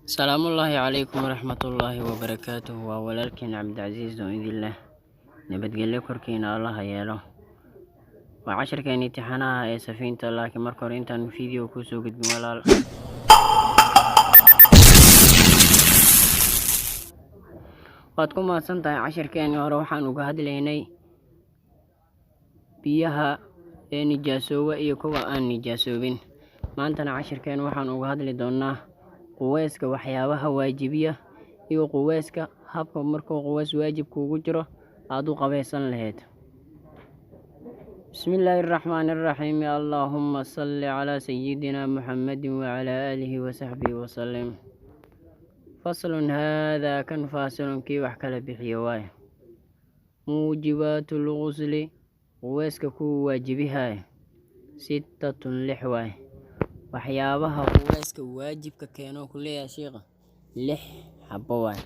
السلام الله عليكم ورحمة الله وبركاته وولالكين عبد العزيز وإذن الله نبتقل لكوركين الله يالو وعشر كان امتحانها يا سفينة لكن مركور انتان فيديو كوسو قد بملال واتكم ما سنتها عشر كان وروحان وقهد ليني بيها نجاسوة يكوى آن نجاسوبين ما انتنا عشر كان وحان وقهد لدوناه quweyska waxyaabaha waajibiya iyo quweyska habka markuu quweys waajib kuugu jiro aad u qabeysan lahayd. bismillaahir rahmaanir rahiim allahumma salli ala sayyidina muhammadin wa ala alihi wa sahbihi wa sallim. faslun hada kan faslun kii wax kala bixiyo waay muujibatul ghusli quweyska ku waajibihay sittatun lix waay waxyaabaha quweyska waajibka keeno kuleeyahay sheekha 6 xabo waay.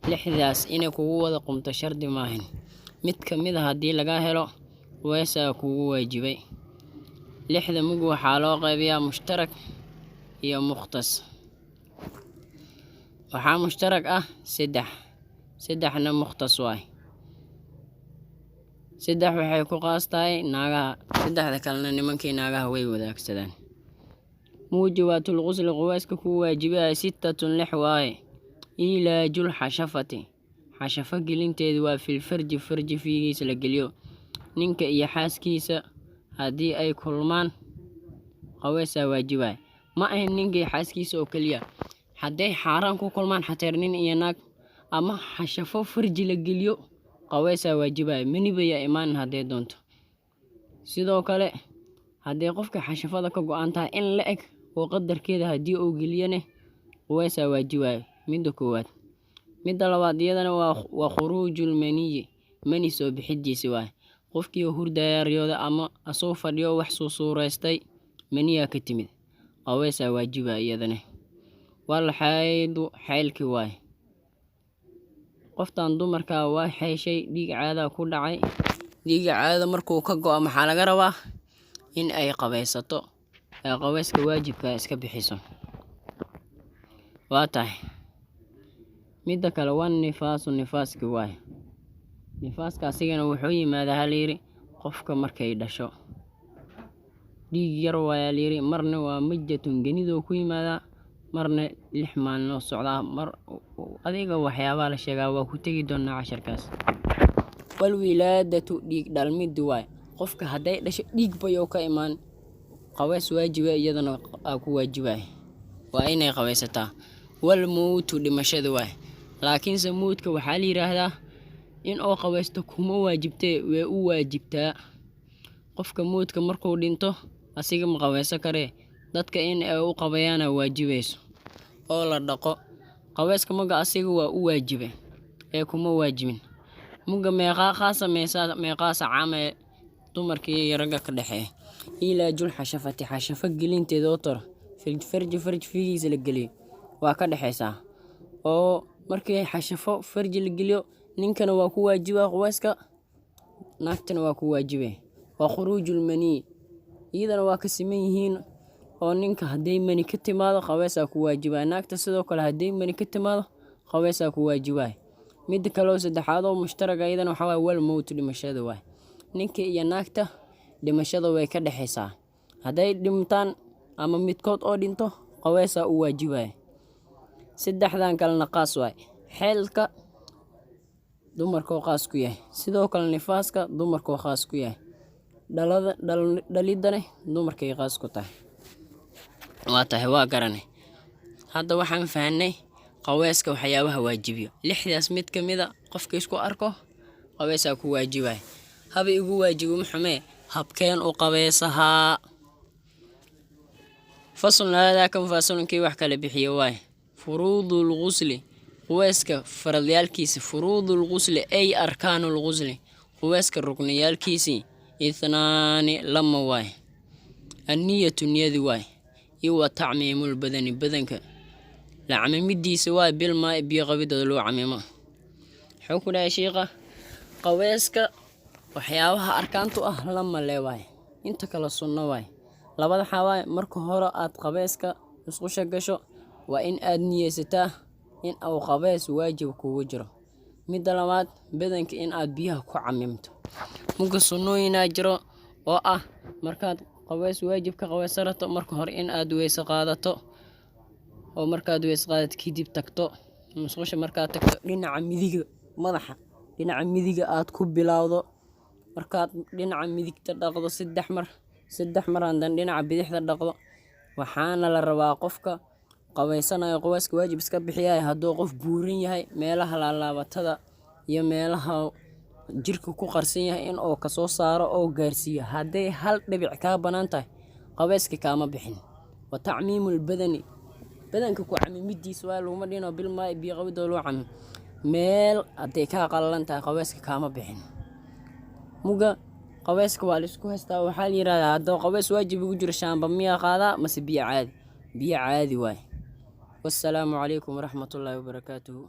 6daas inay kugu wada qumto shardi maahan, mid kamid ah hadii laga helo quweysa kugu waajibay. 6da mug waxaa loo qaybiyaa mushtarak iyo mukhtas. waxaa mushtarak ah 3 mukhtas waay. 3 waxay ku qaastaay naagaha, 3da kalena nimankii naagaha way wadaagsadaan. muujibatul ghusl quweyska ku waajibahay 6 waaye. ilaajul xashafati xashafa gelinteedu waa fil farji fiigiisa la geliyo. ninka iyo xaaskiisa haddii ay kulmaan quweysa waajibay. ma ahan ninka iyo xaaskiisa oo kaliya, hadday xaaraan ku kulmaan xateer nin iyo naag ama xashafo farji la geliyo quweysa waajibay. maniba ya imaan haddii doonto. sidoo kale haddii qofka xashafada ka go'an tahay in la eg oo qadarkeeda hadii uu geliyane quweysa waajibay. midda koowaad. midda labaad iyadana waa khuruujul mani soo bixidiisa waay. qofkii hurdaya riyooda ama asoo fadhiyo wax soo suureystay maniya ka timid quweysa waajibay iyadana. wal xaydu xaylki waay. qoftan dumarka waa xeeshay dhiig caada ku dhacay. dhiiga caada markuu ka go'o maxaa laga rabaa in ay qabeysato quweyska waajibka iska bixiso. waa tahay midda kale waa nifaaski waay. nifaaska asigana wuxuu yimaadaa halyiri qofka markay dhasho dhiig yar waa halyiri, marna waa majatun genidoo ku yimaadaa, marna 6 maalin oo socdaa, mar adiga waxyaabaha la sheegaa waa ku tegi doonaa casharkaas. wal wilaadatu dhiig dhalmid waay. qofka hadday dhasho dhiig bayo ka imaan quweys waajibay iyadana ku waajibay waa inay qaweysataa. wal mawtu dhimashada waay. laakiinse mawtka waxaa la yiraahdaa in oo qaweysto kuma waajibtee way u waajibtaa. qofka mawtka markuu dhinto asiga ma qaweysan kare, dadka in ay u qabayaan waajibayso oo la dhaqo. qaweyska maga asiga waa u waajibay ee kuma waajibin. muga meeqa caame dumarkii iyo ragga ka dhaxeeya. ilaajul xashafati xashafa gelinteeda oo tor farji fiigiisa la geliyo waa ka dhaxeysaa. oo markii xashafo farji la geliyo ninkana waa ku waajibaa quweyska, naagtana waa ku waajibay. waa khuruujul mani iyadana waa ka siman yihiin oo ninka hadday mani ka timaado quweysa ku waajibaa, naagta sidoo kale hadday mani ka timaado quweysa ku waajibaa. mid kale oo saddexaad oo mushtarak iyadana waxa waay wal mawt dhimashada waay. ninka iyo naagta dhimashada way ka dhaxeysaa. hadday dhintaan ama midkood oo dhinto quweysa u waajibay. 3dan kalena qaas waay. xeelka dumarka oo qaas ku yahay, sidoo kale nifaaska dumarka oo qaas ku yahay, dhalidana dumarkay qaas ku tahay. waa tahay waa garanay. hadda waxaan fahanay quweyska waxyaabaha waajibiyo. 6daas mid kamida qofka isku arko quweysa ku waajibay. haba igu waajibo maxamee habkeen u qaweysahaa. faslun hada kan faslun kii wax kala bixiyo waay. furuudul ghusli quweyska faradyaalkiisa. furuudul ghusli ay arkaanul ghusli quweyska rukniyaalkiisii 2 waay. anniyatu niyadi waay. iyo wa tacmiimul badanka la camimidiisa waay bil maa biyo qabidooda loo camimo. wuxuu ku dhahay sheekha quweyska waxyaabaha arkaantu ah lama leewaay, inta kala sunno waay. labada xawaay marka hore aad quweyska isku shagasho waa in aad niyeysataa in uu qabeys waajib kugu jiro. Midda labaad, badanka in aad biyaha ku camimto. Muga sunnooyinaa jiro oo ah markaad qabeys waajib ka qabeysanato marka hore in aad weyse qaadato, oo markaad weyse qaadato kadib tagto musqusha. Markaad tagto dhinaca midiga madaxa, dhinaca midiga aad ku bilowdo. Markaad dhinaca midigta dhaqdo 3 mar aan dhinaca bidixda dhaqdo. Waxaana la rabaa qofka qabeysanayo qaweyska waajib iska bixiyay hadduu qof buurin yahay, meelaha laalaabatada iyo meelaha jirka ku qarsan yahay in uu ka soo saaro oo gaarsiiyo. Hadday hal dhibic ka banaan tahay qaweyska kaama bixin. Wa tacmiimul badani, badanka ku camimidiisa waa lagu dhino bil maay biyo qabido loo camim. Meel hadday ka qalalan tahay qaweyska kaama bixin. Muga qaweyska waa la isku haystaa. Waxaa la yiraahdaa hadduu qabeys waajib ugu jiro shaamba miyaa qaadaa mase biyo caadi? Biyo caadi waay. Wassalaamu calaykum waraxmatullaahi wabarakaatuhu.